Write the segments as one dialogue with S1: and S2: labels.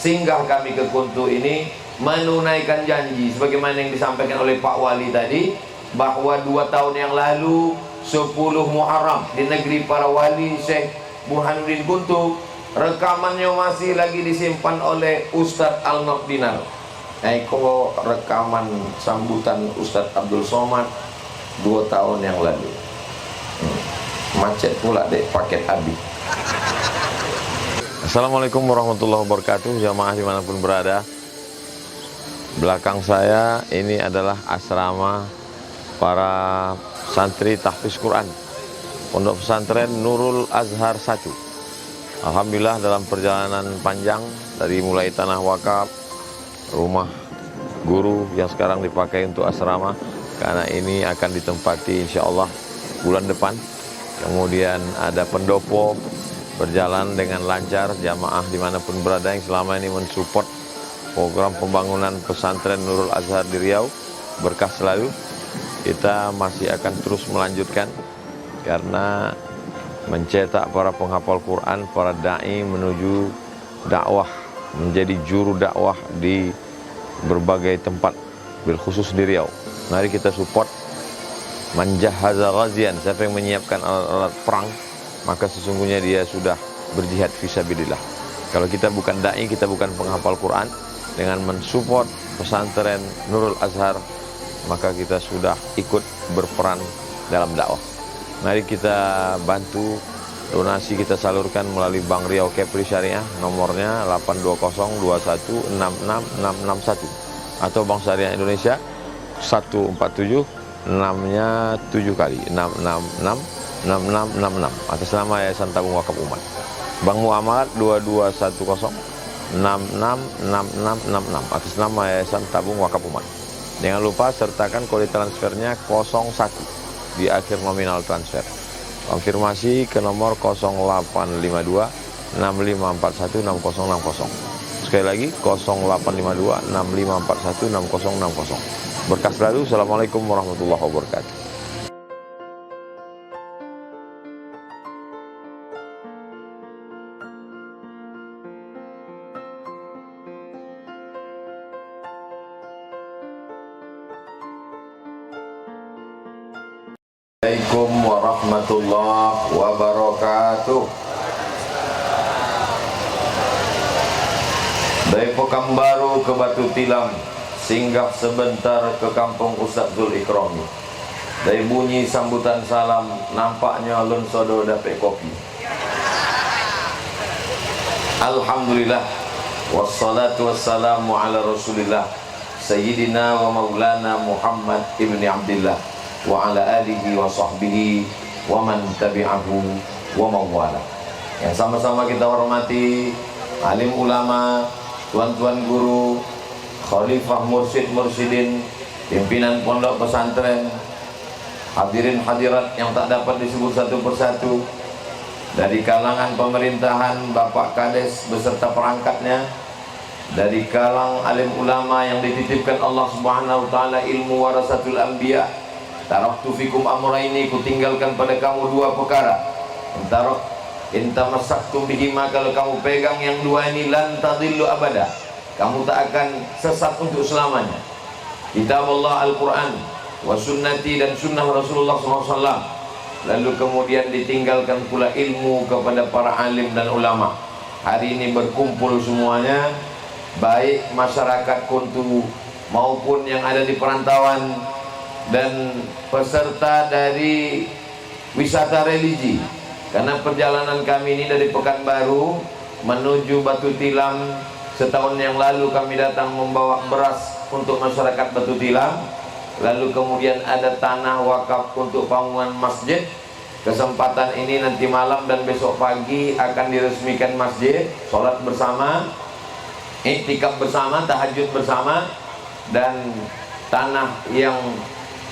S1: singgah kami ke Kuntu ini menunaikan janji sebagaimana yang disampaikan oleh Pak Wali tadi, bahwa 2 tahun yang lalu 10 Muharram di negeri para wali Syekh Burhanuddin Kuntu, rekamannya masih lagi disimpan oleh Ustadz Al-Naqdinar. Eko rekaman sambutan Ustadz Abdul Somad 2 tahun yang lalu. Macet pula deh paket Abi. Assalamualaikum warahmatullahi wabarakatuh, jamaah dimanapun berada. Belakang saya ini adalah asrama para santri tahfiz Quran Pondok Pesantren Nurul Azhar 1. Alhamdulillah dalam perjalanan panjang dari mulai tanah wakaf, rumah guru yang sekarang dipakai untuk asrama, karena ini akan ditempati insya Allah bulan depan. Kemudian ada pendopo, berjalan dengan lancar, jamaah dimanapun berada yang selama ini mensupport program pembangunan pesantren Nurul Azhar di Riau, berkah selalu. Kita masih akan terus melanjutkan karena mencetak para penghafal Quran, para da'i menuju dakwah, menjadi juru dakwah di berbagai tempat, bilkhusus di Riau. Mari kita support. Manjahaza ghazian, siapa yang menyiapkan alat-alat perang, maka sesungguhnya dia sudah berjihad fisabilillah. Kalau kita bukan da'i, kita bukan penghafal Quran, dengan mensupport pesantren Nurul Azhar, maka kita sudah ikut berperan dalam dakwah. Mari kita bantu, donasi kita salurkan melalui Bank Riau Kepri Syariah, nomornya 82021666661, atau Bank Syariah Indonesia 147 6-nya 7 kali 6666666 atas nama Yayasan Tabung Wakaf Umat. Bank Muamalat 2210 666666 atas nama Yayasan Tabung Wakaf Umat. Jangan lupa sertakan kode transfernya 01 di akhir nominal transfer. Konfirmasi ke nomor 0852 6541 6060. Sekali lagi 0852 6541 6060. Berkah selalu. Assalamualaikum warahmatullahi wabarakatuh. Assalamualaikum warahmatullahi wabarakatuh. Dari Pekanbaru ke Batu Tilam, singgah sebentar ke kampung Ustaz Zul Ikrami. Dari bunyi sambutan salam, nampaknya Lun Sodo dapat kopi. Alhamdulillah, wassalatu wassalamu ala rasulillah, Sayyidina wa maulana Muhammad ibni Abdillah, wa ala alihi wa sahbihi wa man tabi'ahu wa mawala. Yang sama-sama kita hormati alim ulama, tuan-tuan guru, khalifah mursyid-mursyidin, pimpinan pondok pesantren, hadirin hadirat yang tak dapat disebut satu persatu, dari kalangan pemerintahan, Bapak Kades beserta perangkatnya, dari kalangan alim ulama yang dititipkan Allah Subhanahu wa taala ilmu warasatul anbiya. Taraktu fikum amraini, ku tinggalkan pada kamu 2 perkara. Intamasaktum bihima, kalau kamu pegang yang 2 ini, lan tadillu abada, kamu tak akan sesat untuk selamanya. Kitab Allah Al-Quran wa sunnati, dan sunnah Rasulullah SAW. Lalu kemudian ditinggalkan pula ilmu kepada para alim dan ulama. Hari ini berkumpul semuanya, baik masyarakat Kuntu maupun yang ada di perantauan, dan peserta dari wisata religi. Karena perjalanan kami ini dari Pekanbaru menuju Batu Tilam, setahun yang lalu kami datang membawa beras untuk masyarakat Batu Tilam. Lalu kemudian ada tanah wakaf untuk bangunan masjid. Kesempatan ini nanti malam dan besok pagi akan diresmikan masjid, sholat bersama, iktikaf bersama, tahajud bersama. Dan tanah yang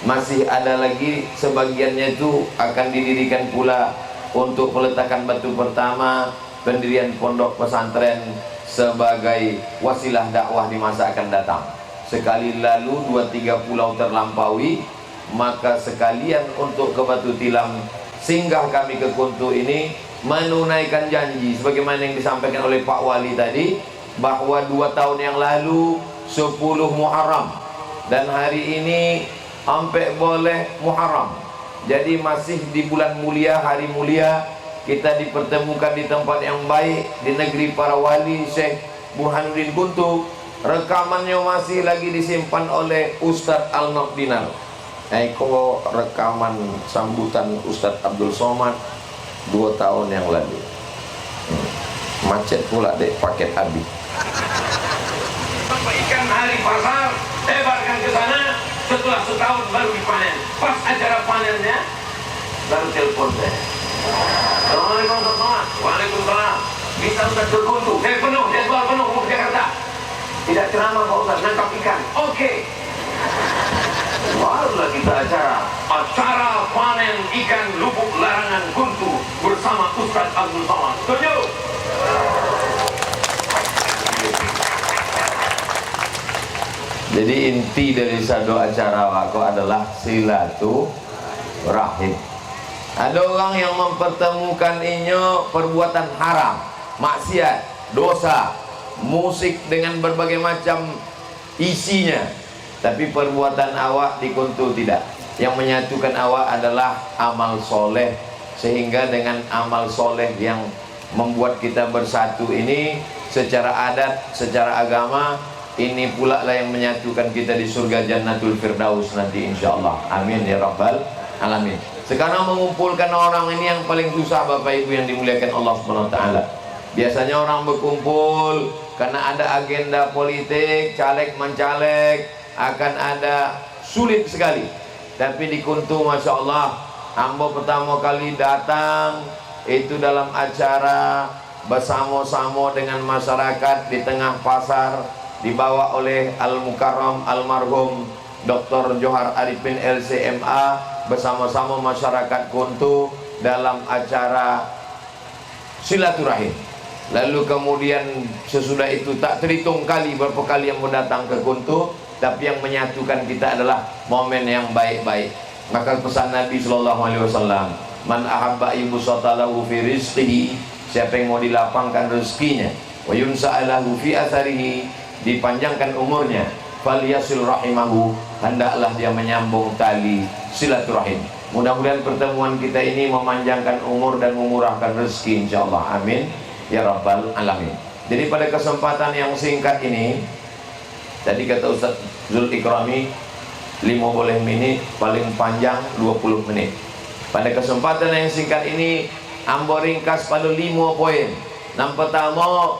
S1: masih ada lagi sebagiannya itu akan didirikan pula untuk peletakan batu pertama pendirian pondok pesantren sebagai wasilah dakwah di masa akan datang. Sekali lalu 2-3 pulau terlampaui, maka sekalian untuk ke Batu Tilam, singgah kami ke Kuntu ini menunaikan janji sebagaimana yang disampaikan oleh Pak Wali tadi, bahwa 2 tahun yang lalu 10 Muharram dan hari ini sampai boleh Muharram. Jadi masih di bulan mulia, hari mulia, kita dipertemukan di tempat yang baik, di negeri para wali Syekh Burhanuddin Kuntu. Rekamannya masih lagi disimpan oleh Ustadz Al-Naqdinar. Eko rekaman sambutan Ustadz Abdul Somad 2 tahun yang lalu. Macet pula dek paket habis.
S2: Ikan hari pasar, tebarkan ke sana. Setelah setahun baru dipanen. Pas acara panennya, baru telepon saya. Assalamualaikum warahmatullahi wabarakatuh. Waalaikumsalam. Bisa Ustaz terkuntu. Penuh, jadwal penuh mau ke Jakarta. Tidak ceramah Pak Ustaz, nangkap ikan. Oke. Barulah kita acara panen ikan lubuk larangan Kuntu bersama Ustaz Abdul Somad. Setuju?
S1: Jadi inti dari satu acara wako adalah silaturahim. Ada orang yang mempertemukan inyo perbuatan haram, maksiat, dosa, musik dengan berbagai macam isinya. Tapi perbuatan awak di Kuntu tidak. Yang menyatukan awak adalah amal soleh. Sehingga dengan amal soleh yang membuat kita bersatu ini, secara adat, secara agama, ini pula lah yang menyatukan kita di surga Jannatul Firdaus nanti insyaallah. Amin ya rabbal alamin. Sekarang mengumpulkan orang ini yang paling susah Bapak Ibu yang dimuliakan Allah Subhanahu wa taala. Biasanya orang berkumpul karena ada agenda politik, caleg mencaleg, akan ada sulit sekali. Tapi di Kuntu Masya Allah, Ambo pertama kali datang itu dalam acara bersama-sama dengan masyarakat di tengah pasar, dibawa oleh Al-Mukarram Almarhum Dr. Johar Arifin LCMA bersama-sama masyarakat Kuntu dalam acara silaturahim. Lalu kemudian sesudah itu tak terhitung kali berapa kali yang mendatang ke Kuntu, tapi yang menyatukan kita adalah momen yang baik-baik. Maka pesan Nabi SAW, man ahabba yubsatalahu fi rizqihi, siapa yang mau dilapangkan rezekinya, wa yunsa'alahu fi atharihi, dipanjangkan umurnya, falyasil rahimahu, hendaklah dia menyambung tali silaturahim. Mudah-mudahan pertemuan kita ini memanjangkan umur dan memurahkan rezeki insyaallah. Amin ya rabbal alamin. Jadi pada kesempatan yang singkat ini, tadi kata Ustaz Zul Ikrami 50 menit, paling panjang 20 menit. Pada kesempatan yang singkat ini Ambo ringkas pada 5 poin. Yang pertama,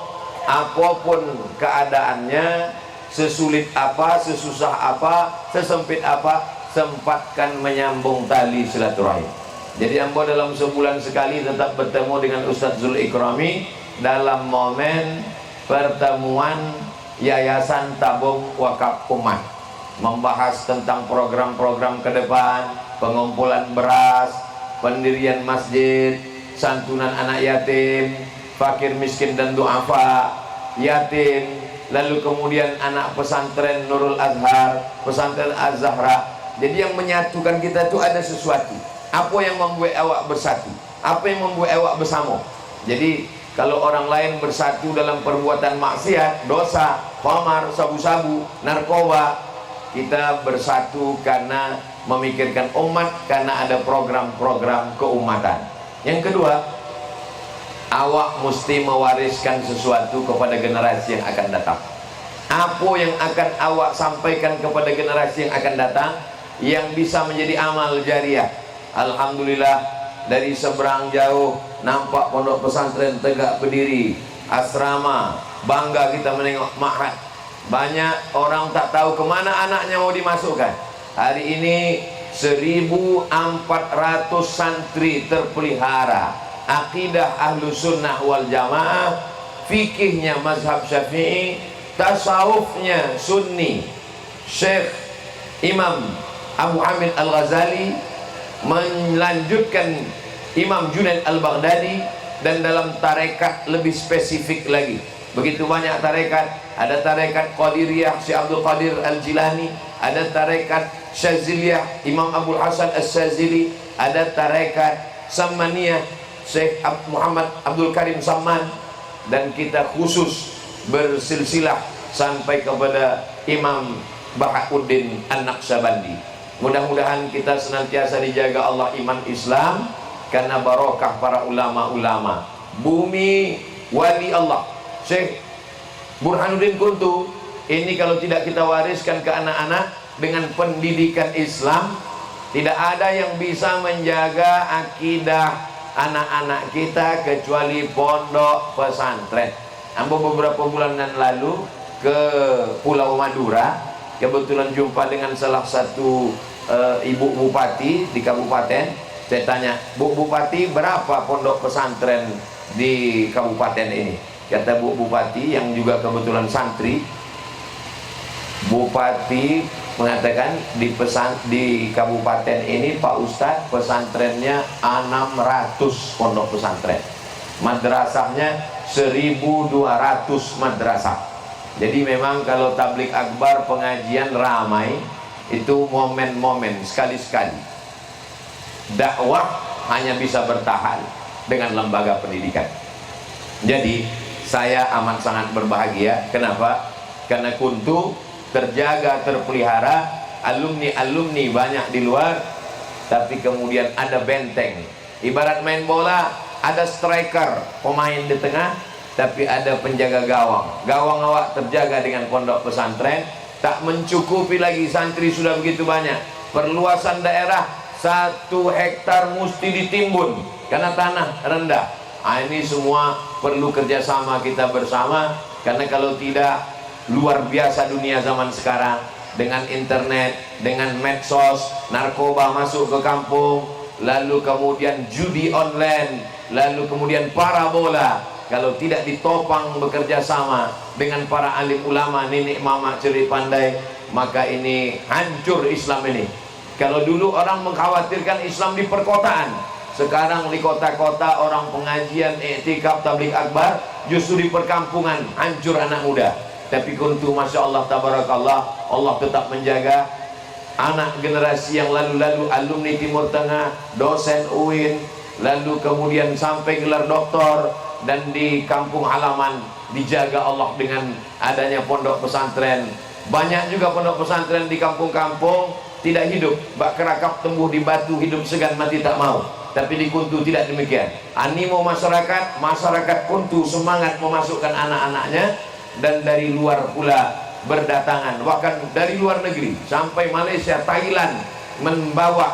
S1: apapun keadaannya, sesulit apa, sesusah apa, sesempit apa, sempatkan menyambung tali silaturahim. Jadi Ambo dalam sebulan sekali tetap bertemu dengan Ustaz Zul Ikrami dalam momen pertemuan Yayasan Tabung Wakaf Umat, membahas tentang program-program ke depan, pengumpulan beras, pendirian masjid, santunan anak yatim, fakir miskin dan duafa, yatim, lalu kemudian anak pesantren Nurul Azhar, pesantren Az-Zahra. Jadi yang menyatukan kita itu ada sesuatu. Apa yang membuat awak bersatu? Apa yang membuat awak bersama? Jadi kalau orang lain bersatu dalam perbuatan maksiat, dosa, khamar, sabu-sabu, narkoba, kita bersatu karena memikirkan umat, karena ada program-program keumatan. Yang kedua, awak mesti mewariskan sesuatu kepada generasi yang akan datang. Apa yang akan awak sampaikan kepada generasi yang akan datang, yang bisa menjadi amal jariah. Alhamdulillah, dari seberang jauh nampak pondok pesantren tegak berdiri, asrama, bangga kita menengok ma'had. Banyak orang tak tahu kemana anaknya mau dimasukkan. Hari ini 1.400 santri terpelihara, akidah ahlu sunnah wal jamaah, fikihnya mazhab syafi'i, tasawufnya sunni. Syekh Imam Abu Hamid Al-Ghazali melanjutkan Imam Junaid Al-Baghdadi, dan dalam tarekat lebih spesifik lagi. Begitu banyak tarekat. Ada tarekat Qadiriyah Syekh Abdul Qadir Al-Jilani, ada tarekat Syaziliyah Imam Abdul Hasan As-Sazili, ada tarekat Sammaniyah Syekh Muhammad Abdul Karim Samman, dan kita khusus
S3: bersilsilah sampai kepada Imam Bahauddin An-Naqsyabandi. Mudah-mudahan kita senantiasa dijaga Allah iman Islam karena barokah para ulama-ulama. Bumi wali Allah Syekh Burhanuddin Kuntu ini kalau tidak kita wariskan ke anak-anak dengan pendidikan Islam, tidak ada yang bisa menjaga akidah anak-anak kita kecuali pondok pesantren. Ambo beberapa bulan yang lalu ke Pulau Madura, kebetulan jumpa dengan salah satu ibu bupati di kabupaten. Saya tanya, Bu Bupati, berapa pondok pesantren di kabupaten ini? Kata Bu Bupati yang juga kebetulan santri, Bupati mengatakan di kabupaten ini Pak Ustadz pesantrennya 600 pondok pesantren, madrasahnya 1200 madrasah. Jadi memang kalau tablik akbar pengajian ramai itu momen-momen sekali-sekali. Dakwah hanya bisa bertahan dengan lembaga pendidikan. Jadi saya amat sangat berbahagia. Kenapa? Karena Kuntu terjaga, terpelihara, alumni-alumni banyak di luar, tapi kemudian ada benteng. Ibarat main bola, ada striker, pemain di tengah, tapi ada penjaga gawang. Gawang awak terjaga dengan pondok pesantren. Tak mencukupi lagi, santri sudah begitu banyak. Perluasan daerah 1 hektar mesti ditimbun karena tanah rendah. Ini semua perlu kerjasama kita bersama, karena kalau tidak, luar biasa dunia zaman sekarang dengan internet, dengan medsos, narkoba masuk ke kampung, lalu kemudian judi online, lalu kemudian parabola. Kalau tidak ditopang bekerja sama dengan para alim ulama, nenek mama ceri pandai, maka ini hancur Islam ini. Kalau dulu orang mengkhawatirkan Islam di perkotaan, sekarang di kota-kota orang pengajian, i'tikaf, tabligh akbar, justru di perkampungan hancur anak muda. Tapi Kuntu masya Allah tabarakallah, Allah tetap menjaga anak generasi yang lalu-lalu, alumni Timur Tengah, dosen UIN, lalu kemudian sampai gelar doktor, dan di kampung halaman dijaga Allah dengan adanya pondok pesantren. Banyak juga pondok pesantren di kampung-kampung tidak hidup, bak kerakap tumbuh di batu, hidup segan mati tak mau. Tapi di Kuntu tidak demikian. Animo masyarakat Kuntu semangat memasukkan anak-anaknya, dan dari luar pula berdatangan, bahkan dari luar negeri sampai Malaysia, Thailand, membawa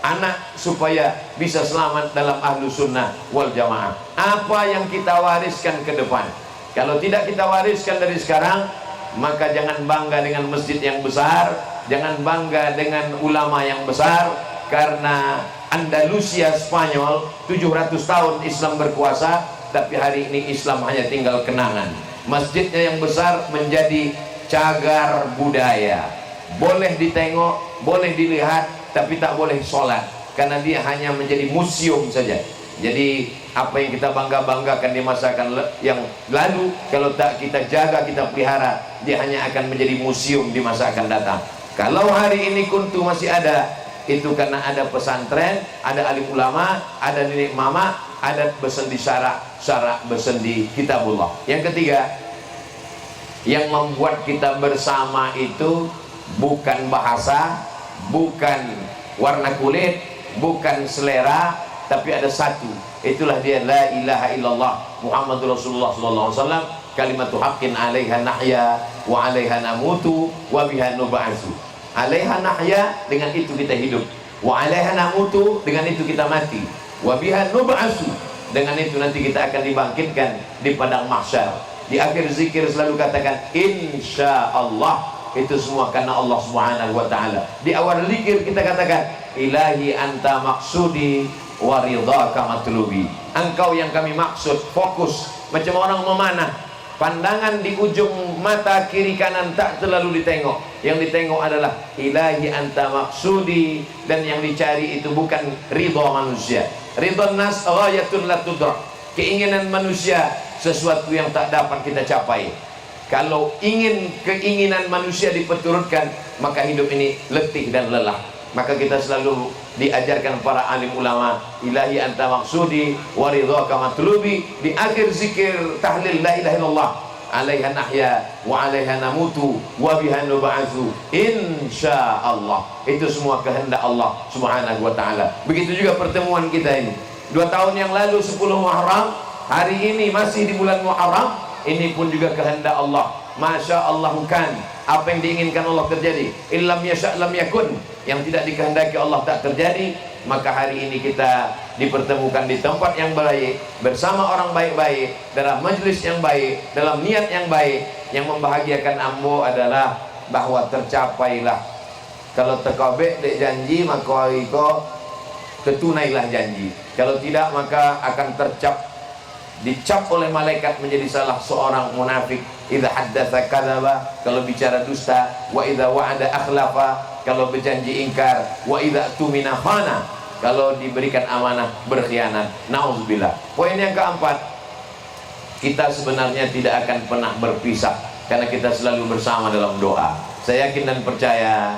S3: anak supaya bisa selamat dalam ahlu sunnah wal jamaah. Apa yang kita wariskan ke depan? Kalau tidak kita wariskan dari sekarang, maka jangan bangga dengan masjid yang besar, jangan bangga dengan ulama yang besar, karena Andalusia Spanyol 700 tahun Islam berkuasa, tapi hari ini Islam hanya tinggal kenangan. Masjidnya yang besar menjadi cagar budaya, boleh ditengok, boleh dilihat, tapi tak boleh sholat, karena dia hanya menjadi museum saja. Jadi apa yang kita bangga-banggakan di masa yang lalu, kalau tak kita jaga, kita pelihara, dia hanya akan menjadi museum di masa akan datang. Kalau hari ini Kuntu masih ada, itu karena ada pesantren, ada alim ulama, ada nenek mama, ada besendi syara besendi kitabullah. Yang ketiga, yang membuat kita bersama itu bukan bahasa, bukan warna kulit, bukan selera, tapi ada satu. Itulah dia la ilaha illallah Muhammadur Rasulullah sallallahu alaihi wasallam, kalimatu haqqin 'alaiha nahya wa 'alaiha namutu wa biha nub'atsu. 'Alaiha nahya, dengan itu kita hidup, wa 'alaiha namutu, dengan itu kita mati, wa biha nub'atsu, dengan itu nanti kita akan dibangkitkan di padang mahsyar. Di akhir zikir selalu katakan insyaallah. Itu semua karena Allah Subhanahu wa taala. Di awal zikir kita katakan ilahi anta maksudi wa ridhaka matlubi. Engkau yang kami maksud, fokus. Macam orang memanah, pandangan di ujung mata kiri kanan tak terlalu ditengok. Yang ditengok adalah ilahi anta maksudi, dan yang dicari itu bukan ridha manusia. Ridha nas ghayatun la tudrak. Keinginan manusia sesuatu yang tak dapat kita capai. Kalau ingin keinginan manusia diperturutkan, maka hidup ini letih dan lelah. maka kita selalu diajarkan para alim ulama, ilahi anta maksudi wa ridhaka matlubi, di akhir zikir tahlil la ilaha illallah, alaiha nahya wa alaiha namutu wa biha nub'atsu insyaallah. Itu semua kehendak Allah Subhanahu wa taala. Begitu juga pertemuan kita ini 2 tahun yang lalu 10 Muharram, hari ini masih di bulan Muharram, ini pun juga kehendak Allah. Masya Allah, kan apa yang diinginkan Allah terjadi. Illam yasha' lam yakun, yang tidak dikehendaki Allah tak terjadi. Maka hari ini kita dipertemukan di tempat yang baik, bersama orang baik-baik, dalam majlis yang baik, dalam niat yang baik. Yang membahagiakan ambo adalah bahwa tercapailah. Kalau tekobek dek janji, maka iko ketunailah janji. Kalau tidak, maka akan dicap oleh malaikat menjadi salah seorang munafik. Idza haddatsa kadzaba, kalau bicara dusta, wa idza wa'ada akhlafa, kalau berjanji ingkar, wa idza tumina khana, kalau diberikan amanah berkhianat. Nauzubillah. Poin yang keempat, kita sebenarnya tidak akan pernah berpisah karena kita selalu bersama dalam doa. Saya yakin dan percaya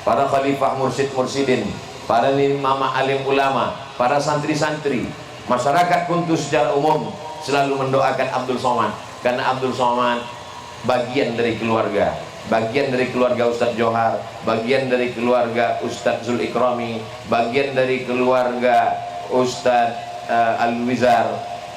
S3: para khalifah mursyid-mursyidin, para imam alim ulama, para santri-santri, masyarakat Kuntus secara umum selalu mendoakan Abdul Somad, karena Abdul Somad bagian dari keluarga, bagian dari keluarga Ustadz Johar, bagian dari keluarga Ustadz Zul Ikrami, bagian dari keluarga Ustadz Al-Wizar,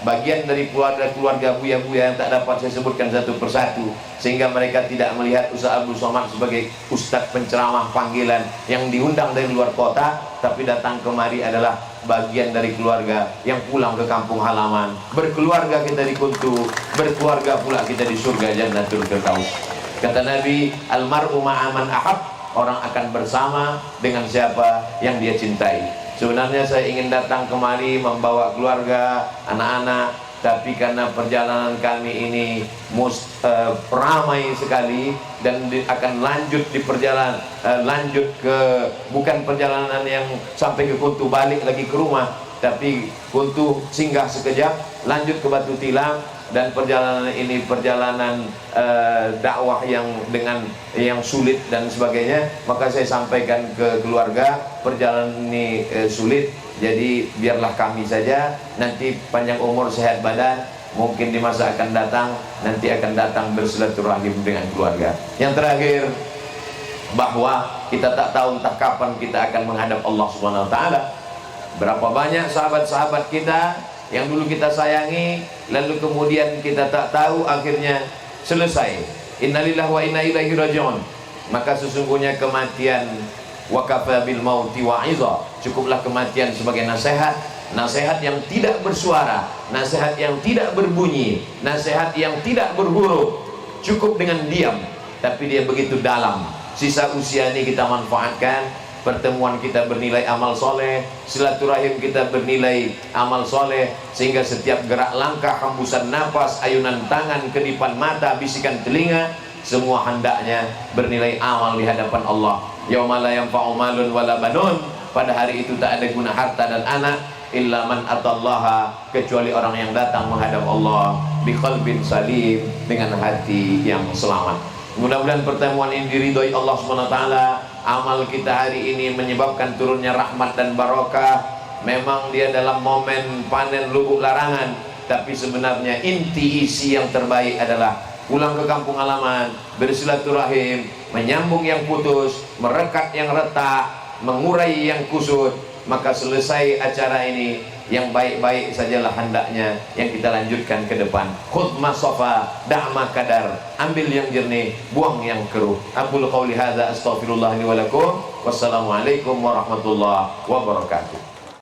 S3: bagian dari keluarga buya-buya yang tak dapat saya sebutkan satu persatu, sehingga mereka tidak melihat Ustadz Abdul Somad sebagai Ustadz penceramah panggilan yang diundang dari luar kota, tapi datang kemari adalah bagian dari keluarga yang pulang ke kampung halaman. Berkeluarga kita di Kuntu, berkeluarga pula kita di surga Jannatul Firdaus. Kata Nabi, almar'u ma'aman ahab, orang akan bersama dengan siapa yang dia cintai. Sebenarnya saya ingin datang kemari membawa keluarga, anak-anak, tapi karena perjalanan kami ini ramai sekali dan akan lanjut di perjalanan, lanjut ke, bukan perjalanan yang sampai ke Kuntu balik lagi ke rumah, tapi Kuntu singgah sekejap, lanjut ke Batu Tilang, dan perjalanan ini perjalanan dakwah yang dengan yang sulit dan sebagainya. Maka saya sampaikan ke keluarga, perjalanan ini sulit, jadi biarlah kami saja, nanti panjang umur sehat badan, mungkin di masa akan datang nanti akan datang bersilaturahim dengan keluarga. Yang terakhir, bahwa kita tak tahu entah kapan kita akan menghadap Allah Subhanahu wa taala. Berapa banyak sahabat-sahabat kita yang dulu kita sayangi, lalu kemudian kita tak tahu, akhirnya selesai. Innalillahi wa inna ilaihi raji'un. Maka sesungguhnya kematian, wa kafa bil mauti wa'iza, cukuplah kematian sebagai nasihat, nasihat yang tidak bersuara, nasihat yang tidak berbunyi, nasihat yang tidak berhuruf, cukup dengan diam, tapi dia begitu dalam. Sisa usia ini kita manfaatkan, pertemuan kita bernilai amal soleh, silaturahim kita bernilai amal soleh, sehingga setiap gerak langkah, hembusan napas, ayunan tangan, kedipan mata, bisikan telinga, semua hendaknya bernilai amal di hadapan Allah. Yauma la yanfa'u malun wala banun, pada hari itu tak ada guna harta dan anak, illa man atallaha, kecuali orang yang datang menghadap Allah biqalbin salim, dengan hati yang selamat. Mudah-mudahan pertemuan ini diridhoi Allah Subhanahu wa taala. Amal kita hari ini menyebabkan turunnya rahmat dan barokah. Memang dia dalam momen panen lubuk larangan, tapi sebenarnya inti isi yang terbaik adalah pulang ke kampung halaman, bersilaturahim, menyambung yang putus, merekat yang retak, mengurai yang kusut. Maka selesai acara ini, yang baik-baik sajalah hendaknya yang kita lanjutkan ke depan. Khudh ma safa, da'ma kadar, ambil yang jernih, buang yang keruh. Aqulu qauli hadza astaghfirullah li wa lakum. Wassalamualaikum warahmatullahi wabarakatuh.